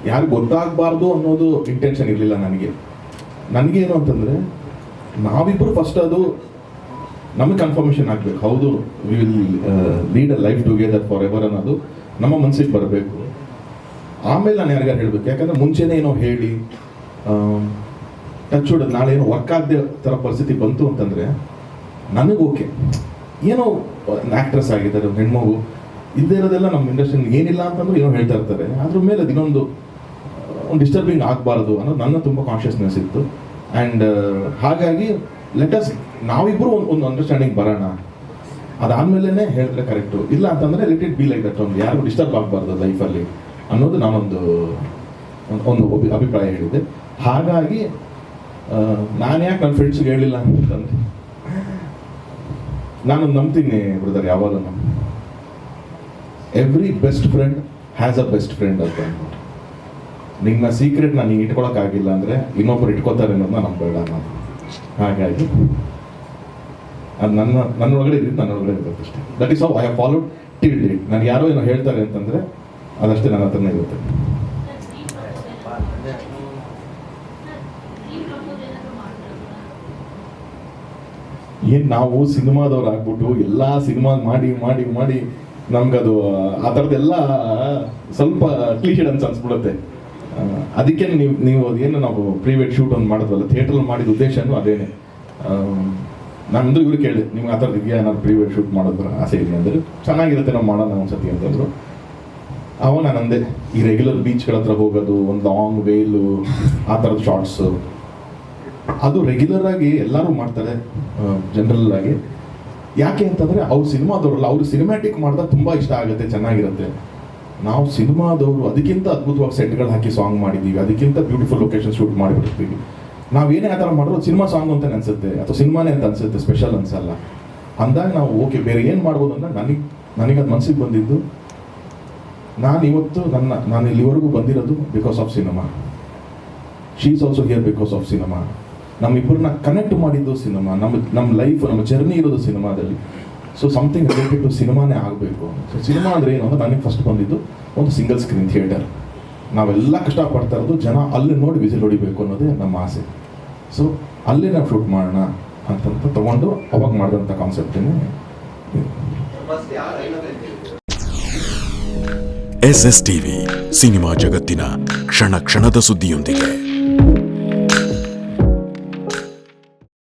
ಯಾರು ಗೊತ್ತಾಗಬಾರ್ದು ಅನ್ನೋದು ಇಂಟೆನ್ಷನ್ ಇರಲಿಲ್ಲ ನನಗೇನು ಅಂತಂದರೆ ನಾವಿಬ್ಬರು ಫಸ್ಟ್ ಅದು ನಮಗೆ ಕನ್ಫರ್ಮೇಷನ್ ಆಗಬೇಕು, ಹೌದು we will lead a life together for ever ಅನ್ನೋದು ನಮ್ಮ ಮನಸ್ಸಿಗೆ ಬರಬೇಕು. ಆಮೇಲೆ ನಾನು ಯಾರಿಗಾರು ಹೇಳಬೇಕು. ಯಾಕಂದರೆ ಮುಂಚೆನೇ ಏನೋ ಹೇಳಿ ಟಚ್ ಹೊಡೋದು ನಾಳೆ ಏನೋ ವರ್ಕ್ ಆಗದೆ ಥರ ಪರಿಸ್ಥಿತಿ ಬಂತು ಅಂತಂದರೆ ನನಗೆ ಓಕೆ, ಏನೋ ಆ್ಯಕ್ಟ್ರೆಸ್ ಆಗಿದ್ದಾರೆ ಹೆಣ್ಮಗು ಇಲ್ಲದೆ ಇರೋದೆಲ್ಲ ನಮ್ಮ ಇಂಡಸ್ಟ್ರಿ ಏನಿಲ್ಲ ಅಂತಂದ್ರೆ ಏನೋ ಹೇಳ್ತಾ ಇರ್ತಾರೆ, ಅದ್ರ ಮೇಲೆ ಅದು ಇನ್ನೊಂದು ಡಿಸ್ಟರ್ಬಿಂಗ್ ಆಗಬಾರ್ದು ಅನ್ನೋದು ನನ್ನ ತುಂಬ ಕಾನ್ಷಿಯಸ್ನೆಸ್ ಇತ್ತು. ಆ್ಯಂಡ್ ಹಾಗಾಗಿ ಲೆಟಸ್ ನಾವಿಬ್ಬರು ಒಂದು ಅಂಡರ್ಸ್ಟ್ಯಾಂಡಿಂಗ್ ಬರೋಣ, ಅದಾದಮೇಲೆ ಹೇಳಿದ್ರೆ ಕರೆಕ್ಟು, ಇಲ್ಲ ಅಂತಂದರೆ let it be like that, ಒಂದು ಯಾರಿಗೂ ಡಿಸ್ಟರ್ಬ್ ಆಗಬಾರ್ದು ಲೈಫಲ್ಲಿ ಅನ್ನೋದು ನಾನೊಂದು ಅಭಿಪ್ರಾಯ ಹೇಳಿದ್ದೆ. ಹಾಗಾಗಿ ನಾನು ಯಾಕೆ ನನ್ನ ಫ್ರೆಂಡ್ಸ್ಗೆ ಹೇಳಿಲ್ಲ ಅಂತಂದರೆ ನಾನು ನಂಬ್ತೀನಿ ಬ್ರದರ್, ಯಾವಾಗ every best friend has a best friend ಅಂತ ಅಂದ್ಬಿಟ್ಟು ನಿಮ್ಮ ಸೀಕ್ರೆಟ್ನ ನೀವು ಇಟ್ಕೊಳಕ್ಕಾಗಿಲ್ಲ ಅಂದರೆ ಇನ್ನೊಬ್ಬರು ಇಟ್ಕೋತಾರೆ ಅನ್ನೋದನ್ನ ನಂಬೇಡ ನಾನು. ಹಾಗಾಗಿ ಅದು ನನ್ನೊಳಗಡೆ ಇದ್ದು ನನ್ನೊಳಗಡೆ ಇರುತ್ತೆ ಅಷ್ಟೇ. That is how I have followed till date. ನಾನು ಯಾರೋ ಏನೋ ಹೇಳ್ತಾರೆ ಅಂತಂದರೆ ಅದಷ್ಟೇ ನನ್ನ ಹತ್ರನೇ ಇರುತ್ತೆ. ಏನು ನಾವು ಸಿನಿಮಾದವ್ರು ಆಗ್ಬಿಟ್ಟು ಎಲ್ಲ ಸಿನಿಮಾ ಮಾಡಿ ಮಾಡಿ ಮಾಡಿ ನಮ್ಗದು ಆ ಥರದ್ದೆಲ್ಲ ಸ್ವಲ್ಪ ಕ್ಲೀಶೆಡ್ ಅಂತ ಅನ್ಸ್ಬಿಡುತ್ತೆ. ಅದಕ್ಕೆ ನೀವು ಏನು ನಾವು ಪ್ರೀವೇಟ್ ಶೂಟ್ ಒಂದು ಮಾಡಿದ್ವಲ್ಲ, ಥಿಯೇಟ್ರಲ್ಲಿ ಮಾಡಿದ ಉದ್ದೇಶನೂ ಅದೇನೆ. ನಾನಂದ್ರೆ ಇವ್ರು ಕೇಳಿದೆ, ನಿಮ್ಗೆ ಆ ಥರದ್ದು ಇದೆಯಾ ಏನಾದ್ರು ಪ್ರೀವೇಟ್ ಶೂಟ್ ಮಾಡೋದ್ರ ಆಸೆ ಇದೆಯಾ ಅಂದರೆ, ಚೆನ್ನಾಗಿರುತ್ತೆ ನಾವು ಮಾಡೋಣ ಒಂದ್ಸತಿ ಅಂತಂದರು. ಅವಾಗ ನಾನು ಅಂದೆ, ಈ ರೆಗ್ಯುಲರ್ ಬೀಚ್ಗಳ ಹತ್ರ ಹೋಗೋದು, ಒಂದು ಲಾಂಗ್ ವೇಲು, ಆ ಥರದ ಶಾರ್ಟ್ಸು, ಅದು ರೆಗ್ಯುಲರ್ ಆಗಿ ಎಲ್ಲರೂ ಮಾಡ್ತಾರೆ ಜನರಲ್ ಆಗಿ. ಯಾಕೆ ಅಂತಂದರೆ ಅವ್ರು ಸಿನಿಮಾದವ್ರಲ್ಲ, ಅವರು ಸಿನಿಮ್ಯಾಟಿಕ್ ಮಾಡಿದಾಗ ತುಂಬ ಇಷ್ಟ ಆಗುತ್ತೆ, ಚೆನ್ನಾಗಿರುತ್ತೆ. ನಾವು ಸಿನಿಮಾದವರು ಅದಕ್ಕಿಂತ ಅದ್ಭುತವಾಗಿ ಸೆಟ್ಗಳು ಹಾಕಿ ಸಾಂಗ್ ಮಾಡಿದ್ದೀವಿ, ಅದಕ್ಕಿಂತ ಬ್ಯೂಟಿಫುಲ್ ಲೊಕೇಶನ್ ಶೂಟ್ ಮಾಡಿಬಿಡ್ತೀವಿ. ನಾವೇನೇ ಆ ಥರ ಮಾಡಿದ್ರು ಸಿನಿಮಾ ಸಾಂಗ್ ಅಂತ ಅನಿಸುತ್ತೆ, ಅಥವಾ ಸಿನಿಮಾನೇ ಅಂತ ಅನಿಸುತ್ತೆ, ಸ್ಪೆಷಲ್ ಅನ್ಸಲ್ಲ. ಅಂದಾಗ ನಾವು ಓಕೆ ಬೇರೆ ಏನು ಮಾಡ್ಬೋದು ಅಂದರೆ ನನಗದು ಮನಸ್ಸಿಗೆ ಬಂದಿದ್ದು, ನಾನು ಇಲ್ಲಿವರೆಗೂ ಬಂದಿರೋದು because of cinema. She is also here because of cinema. ನಮ್ಮಿಬ್ಬರನ್ನ ಕನೆಕ್ಟ್ ಮಾಡಿದ್ದು ಸಿನಿಮಾ, ನಮ್ಮ ಲೈಫ್, ನಮ್ಮ ಜರ್ನಿ ಇರೋದು ಸಿನಿಮಾದಲ್ಲಿ. ಸೊ ಸಮಥಿಂಗ್ ರಿಲೇಟೆಡ್ ಟು ಸಿನಿಮಾನೇ ಆಗಬೇಕು. ಸೊ ಸಿನಿಮಾ ಅಂದರೆ ಏನು ಅಂದರೆ ನನಗೆ ಫಸ್ಟ್ ಬಂದಿದ್ದು ಒಂದು ಸಿಂಗಲ್ ಸ್ಕ್ರೀನ್ ಥಿಯೇಟರ್. ನಾವೆಲ್ಲ ಕಷ್ಟಪಡ್ತಾ ಇರೋದು ಜನ ಅಲ್ಲಿ ನೋಡಿ ವಿಸಿಲ್ ಹೊಡಿಬೇಕು ಅನ್ನೋದೇ ನಮ್ಮ ಆಸೆ. ಸೊ ಅಲ್ಲೇ ನಾವು ಶೂಟ್ ಮಾಡೋಣ ಅಂತಂತ ತೊಗೊಂಡು ಅವಾಗ ಮಾಡಿದಂಥ ಕಾನ್ಸೆಪ್ಟೇ. SS TV ಸಿನಿಮಾ ಜಗತ್ತಿನ ಕ್ಷಣ ಕ್ಷಣದ ಸುದ್ದಿಯೊಂದಿಗೆ.